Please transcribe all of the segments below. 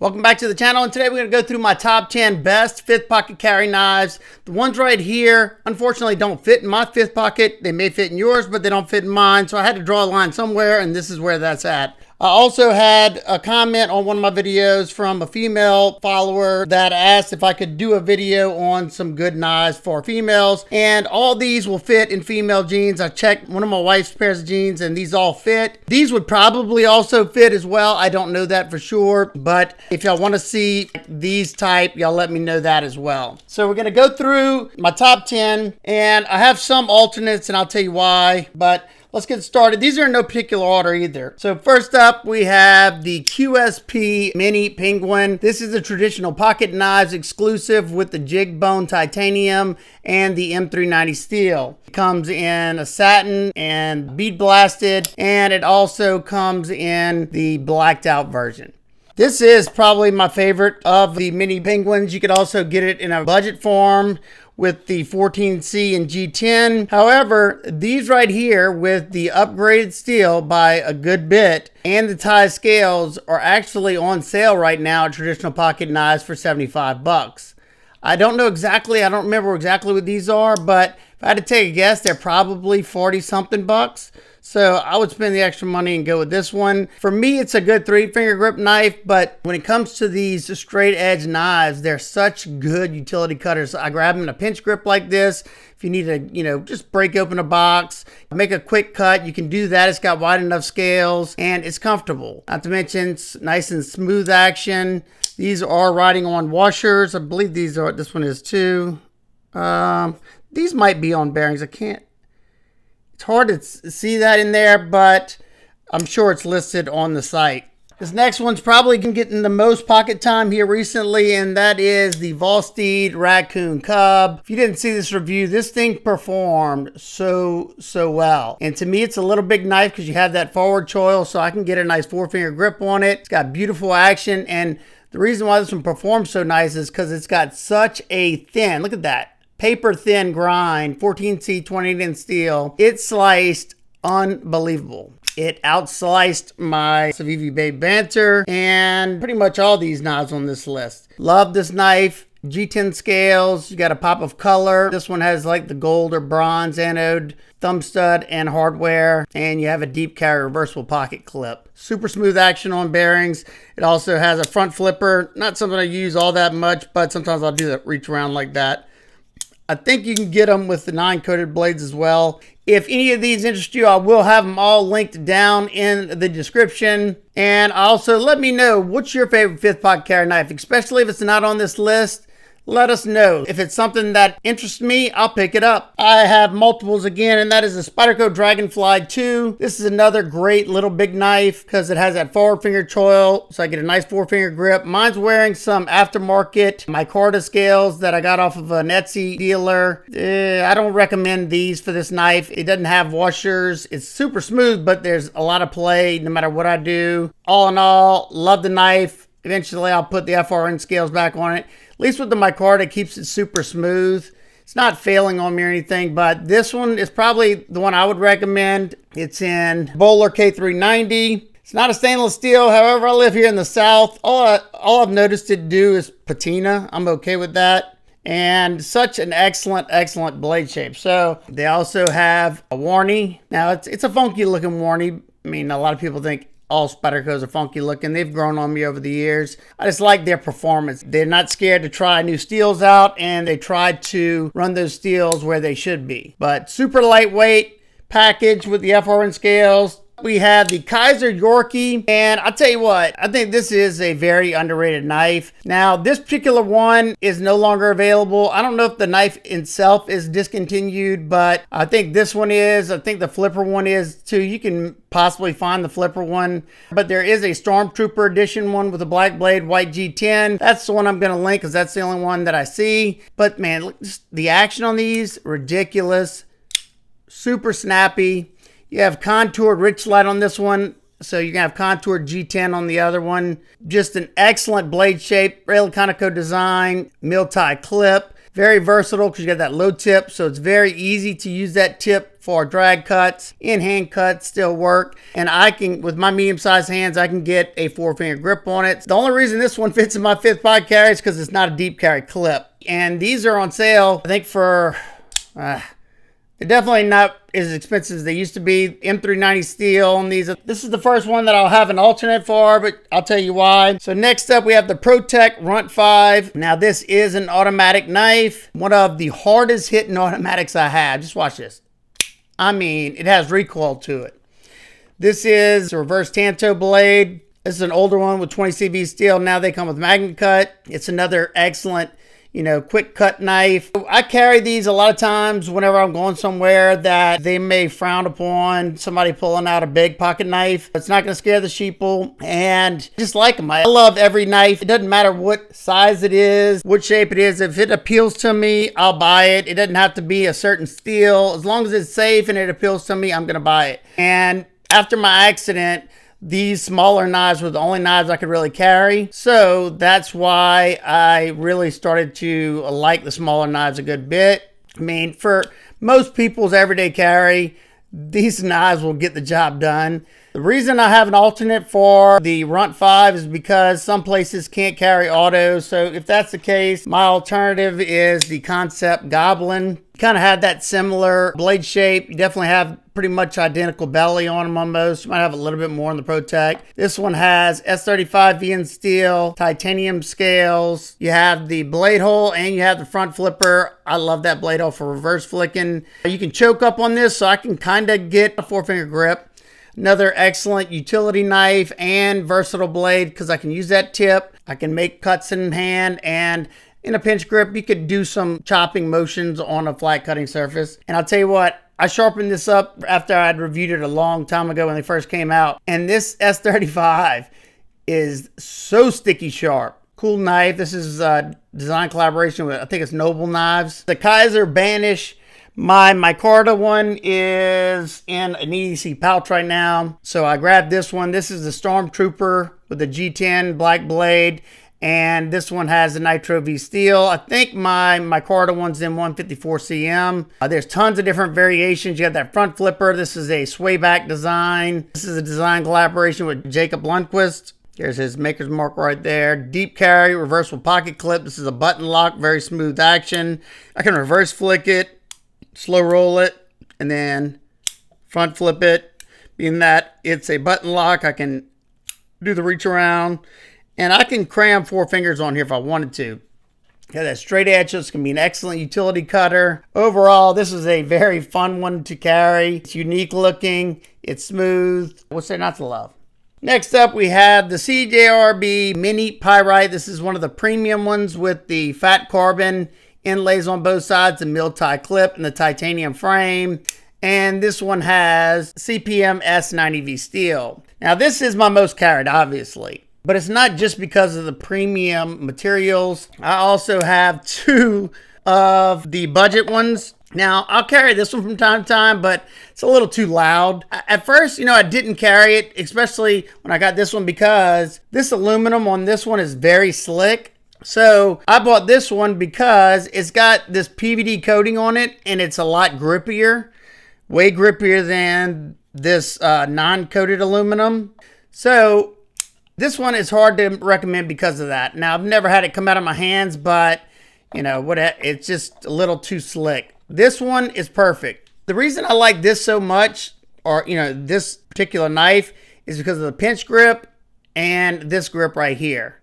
Welcome back to the channel, and today we're going to go through my top 10 best fifth pocket carry knives. The ones right here, unfortunately, don't fit in my fifth pocket. They may fit in yours, but they don't fit in mine, so I had to draw a line somewhere, and this is where that's at. I also had a comment on one of my videos from a female follower that asked if I could do a video on some good knives for females, and all these will fit in female jeans. I checked one of my wife's pairs of jeans and these all fit. These would probably also fit as well. I don't know that for sure, but if y'all want to see these type, y'all let me know that as well. So we're going to go through my top 10, and I have some alternates and I'll tell you why, but let's get started. These are in no particular order either. So first up, we have the QSP Mini Penguin. This is a traditional pocket knives exclusive with the jig bone titanium and the M390 steel. It comes in a satin and bead blasted, and it also comes in the blacked out version. This is probably my favorite of the Mini Penguins. You could also get it in a budget form with the 14C and G10. However, these right here with the upgraded steel by a good bit and the tie scales are actually on sale right now at traditional pocket knives for 75 bucks. I don't remember exactly what these are, but if I had to take a guess, they're probably 40 something bucks. So I would spend the extra money and go with this one. For me, it's a good 3-finger grip knife, but when it comes to these straight edge knives, they're such good utility cutters. I grab them in a pinch grip like this. If you need to, just break open a box, make a quick cut, you can do that. It's got wide enough scales and it's comfortable. Not to mention, it's nice and smooth action. These are riding on washers. I believe this one is too. These might be on bearings. It's hard to see that in there, but I'm sure it's listed on the site. This next one's probably getting the most pocket time here recently, and that is the Vosteed Raccoon Cub. If you didn't see this review, this thing performed so well. And to me, it's a little big knife because you have that forward choil, so I can get a nice 4-finger grip on it. It's got beautiful action, and the reason why this one performs so nice is because it's got such a thin, look at that, paper thin grind, 14C 28-inch steel. It sliced unbelievable. It outsliced my Civivi Banter and pretty much all these knives on this list. Love this knife. G10 scales, you got a pop of color. This one has like the gold or bronze anode, thumb stud and hardware, and you have a deep carry reversible pocket clip. Super smooth action on bearings. It also has a front flipper. Not something I use all that much, but sometimes I'll do that reach around like that. I think you can get them with the 9-coated blades as well. If any of these interest you, I will have them all linked down in the description. And also let me know, what's your favorite fifth pocket carry knife, especially if it's not on this list. Let us know. If it's something that interests me, I'll pick it up. I have multiples again, and that is the Spyderco Dragonfly 2. This is another great little big knife because it has that forward finger choil, so I get a nice 4-finger grip. Mine's wearing some aftermarket micarta scales that I got off of an Etsy dealer. I don't recommend these for this knife. It doesn't have washers. It's super smooth, but there's a lot of play no matter what I do. All in all, love the knife. Eventually, I'll put the FRN scales back on it. At least with the micarta, it keeps it super smooth. It's not failing on me or anything, but this one is probably the one I would recommend. It's in Bowler K390. It's not a stainless steel. However, I live here in the South. All I've noticed it do is patina. I'm okay with that. And such an excellent blade shape. So they also have a warnie. Now, it's a funky looking warnie. I mean, a lot of people think all Spydercos are funky looking. They've grown on me over the years. I just like their performance. They're not scared to try new steels out, and they try to run those steels where they should be. But super lightweight package with the FRN scales. We have the Kizer Yorkie, and I'll tell you what, I think this is a very underrated knife. Now, this particular one is no longer available. I don't know if the knife itself is discontinued, but I think this one is. I think the flipper one is too. You can possibly find the flipper one, but there is a Stormtrooper edition one with a black blade, white G10. That's the one I'm going to link because that's the only one that I see. But man, look, the action on these, ridiculous, super snappy. You have contoured rich light on this one, so you can have contoured G10 on the other one. Just an excellent blade shape, rail conico design, mill tie clip. Very versatile because you got that low tip, so it's very easy to use that tip for drag cuts. In-hand cuts still work, and I can, with my medium-sized hands, I can get a 4-finger grip on it. The only reason this one fits in my 5th pocket carry is because it's not a deep carry clip. And these are on sale, I think, for they're definitely not as expensive as they used to be. M390 steel on these. This is the first one that I'll have an alternate for, but I'll tell you why. So next up, we have the Protech Runt 5. Now, this is an automatic knife. One of the hardest hitting automatics I have. Just watch this. I mean, it has recoil to it. This is a reverse tanto blade. This is an older one with 20 CV steel. Now they come with magnet cut. It's another excellent, you know, quick cut knife. I carry these a lot of times whenever I'm going somewhere that they may frown upon somebody pulling out a big pocket knife. It's not going to scare the sheeple, and just like them. I love every knife. It doesn't matter what size it is, what shape it is. If it appeals to me, I'll buy it. It doesn't have to be a certain steel. As long as it's safe and it appeals to me, I'm going to buy it. And after my accident, these smaller knives were the only knives I could really carry. So that's why I really started to like the smaller knives a good bit. I mean, for most people's everyday carry, these knives will get the job done. The reason I have an alternate for the Runt 5 is because some places can't carry autos. So if that's the case, my alternative is the Kansept Goblin. Kind of had that similar blade shape. You definitely have pretty much identical belly on them almost. You might have a little bit more on the Protech. This one has S35 VN steel, titanium scales. You have the blade hole and you have the front flipper. I love that blade hole for reverse flicking. You can choke up on this, so I can kind of get a 4-finger grip. Another excellent utility knife and versatile blade because I can use that tip. I can make cuts in hand, and in a pinch grip, you could do some chopping motions on a flat cutting surface. And I'll tell you what, I sharpened this up after I'd reviewed it a long time ago when they first came out. And this S35 is so sticky sharp. Cool knife. This is a design collaboration with, I think it's Noble Knives. The Kizer Banish. My micarta one is in an EDC pouch right now, so I grabbed this one. This is the Stormtrooper with the G10 black blade, and this one has the Nitro V steel. I think my micarta one's in 154 cm. There's tons of different variations. You have that front flipper. This is a swayback design. This is a design collaboration with Jacob Lundquist. Here's his maker's mark right there. Deep carry, reversible pocket clip. This is a button lock, very smooth action. I can reverse flick it, slow roll it, and then front flip it. Being that it's a button lock, I can do the reach around, and I can cram 4 fingers on here if I wanted to. Got that straight edge, so it's going to be an excellent utility cutter. Overall, this is a very fun one to carry. It's unique looking, it's smooth. What's there not to love? Next up, we have the CJRB Mini Pyrite. This is one of the premium ones with the fat carbon inlays on both sides, the mill tie clip, and the titanium frame. And this one has CPM S90V steel. Now, this is my most carried, obviously, but it's not just because of the premium materials. I also have 2 of the budget ones. Now, I'll carry this one from time to time, but it's a little too loud. At first, you know, I didn't carry it, especially when I got this one, because this aluminum on this one is very slick. So I bought this one because it's got this PVD coating on it, and it's a lot grippier, way grippier than this non-coated aluminum. So this one is hard to recommend because of that. Now, I've never had it come out of my hands, but you know what? It's just a little too slick. This one is perfect. The reason I like this so much, or you know, this particular knife, is because of the pinch grip and this grip right here.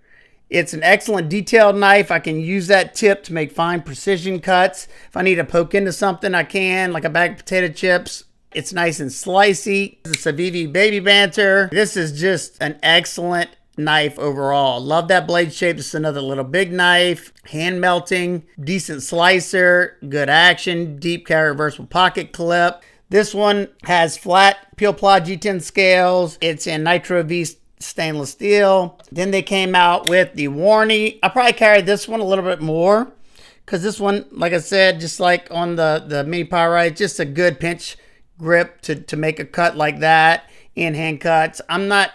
It's an excellent detailed knife. I can use that tip to make fine precision cuts. If I need to poke into something, I can, like a bag of potato chips. It's nice and slicey. The Civivi Baby Banter. This is just an excellent knife overall. Love that blade shape. This is another little big knife. Hand melting, decent slicer, good action, deep carry reversible pocket clip. This one has flat peel ply G10 scales. It's in Nitro V stainless steel. Then they came out with the Warney. I probably carried this one a little bit more because this one, like I said, just like on the Mini Pyrite, just a good pinch grip to make a cut like that. In hand cuts. I'm not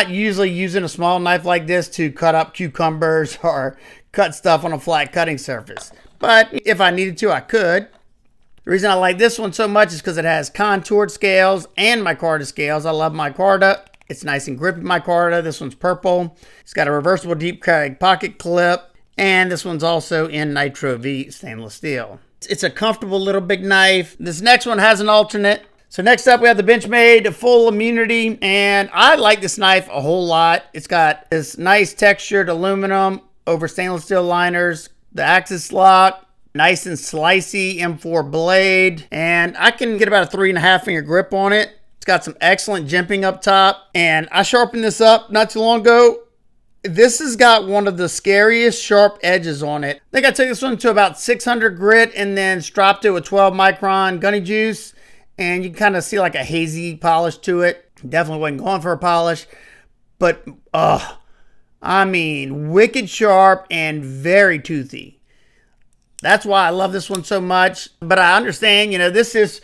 usually using a small knife like this to cut up cucumbers or cut stuff on a flat cutting surface. But if I needed to, I could. The reason I like this one so much is because it has contoured scales and micarta scales. I love micarta. It's nice and grippy micarta. This one's purple. It's got a reversible deep carry pocket clip. And this one's also in Nitro V stainless steel. It's a comfortable little big knife. This next one has an alternate. So next up we have the Benchmade full immunity. And I like this knife a whole lot. It's got this nice textured aluminum over stainless steel liners. The axis lock, nice and slicey M4 blade, and I can get about a 3.5 finger grip on it. It's got some excellent jimping up top, and I sharpened this up not too long ago. This has got one of the scariest sharp edges on it. I think I took this one to about 600 grit and then stropped it with 12 micron gunny juice, and you can kind of see like a hazy polish to it. Definitely wasn't going for a polish, but I mean, wicked sharp and very toothy. That's why I love this one so much. But I understand, you know, this is,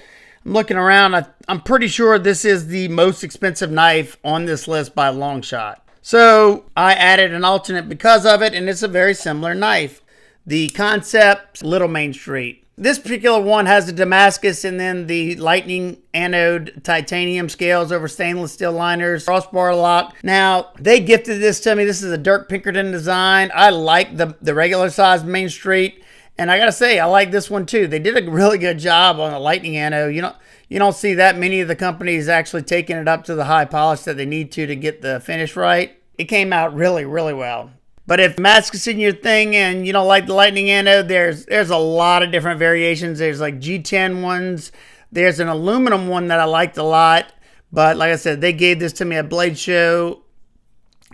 I'm looking around, I'm pretty sure this is the most expensive knife on this list by a long shot. So I added an alternate because of it, and it's a very similar knife. The Kansept Little Main Street. This particular one has the Damascus and then the lightning anode titanium scales over stainless steel liners, crossbar lock. Now, they gifted this to me. This is a Dirk Pinkerton design. I like the regular size Main Street. And I got to say, I like this one too. They did a really good job on the lightning anode. You don't see that many of the companies actually taking it up to the high polish that they need to get the finish right. It came out really, really well. But if Damascus is your thing and you don't like the lightning anode, there's a lot of different variations. There's like G10 ones. There's an aluminum one that I liked a lot. But like I said, they gave this to me at Blade Show,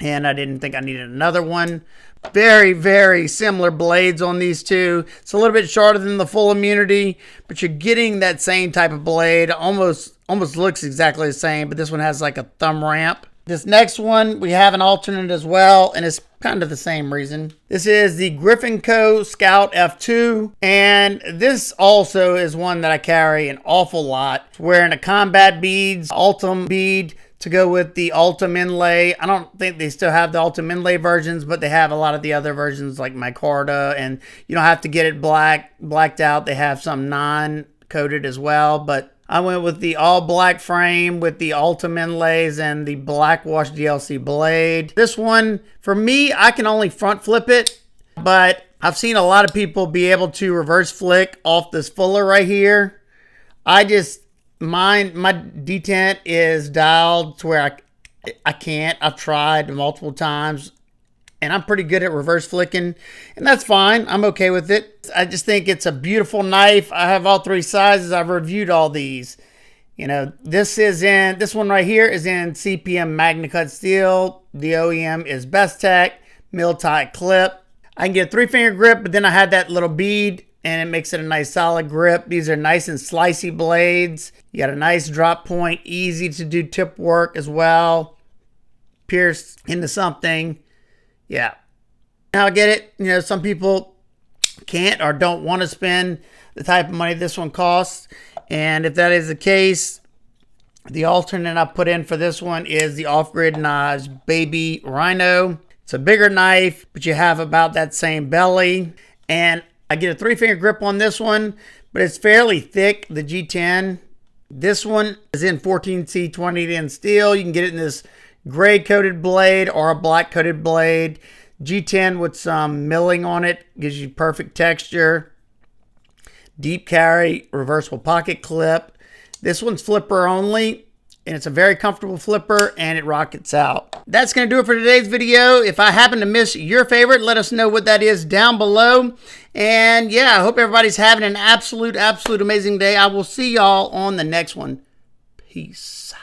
and I didn't think I needed another one. Very, very similar blades on these two. It's a little bit shorter than the full immunity, but you're getting that same type of blade. Almost looks exactly the same, but this one has like a thumb ramp. This next one, we have an alternate as well, and it's kind of the same reason. This is the Griffin Co Scout F2, and this also is one that I carry an awful lot. It's wearing a combat beads, Altum bead to go with the Altum inlay. I don't think they still have the Altum inlay versions, but they have a lot of the other versions like micarta, and you don't have to get it blacked out. They have some non-coated as well, but I went with the all black frame with the Altum inlays and the black wash DLC blade. This one, for me, I can only front flip it, but I've seen a lot of people be able to reverse flick off this fuller right here. My detent is dialed to where I can't. I've tried multiple times, and I'm pretty good at reverse flicking, and that's fine. I'm okay with it. I just think it's a beautiful knife. I have all three sizes. I've reviewed all these. You know, this one right here is in CPM Magna Cut steel. The OEM is Bestech, Mil-Tite clip. I can get a 3-finger grip, but then I had that little bead, and it makes it a nice solid grip. These are nice and slicey blades. You got a nice drop point, easy to do tip work as well. Pierce into something. Yeah. Now I get it. You know, some people can't or don't want to spend the type of money this one costs. And if that is the case, the alternate I put in for this one is the Off-Grid Knives Baby Rhino. It's a bigger knife, but you have about that same belly. And I get a 3-finger grip on this one, but it's fairly thick, the G10. This one is in 14C20 in steel. You can get it in this gray coated blade or a black coated blade. G10 with some milling on it gives you perfect texture. Deep carry, reversible pocket clip. This one's flipper only, and it's a very comfortable flipper, and it rockets out. That's going to do it for today's video. If I happen to miss your favorite, let us know what that is down below. And yeah, I hope everybody's having an absolute amazing day. I will see y'all on the next one. Peace.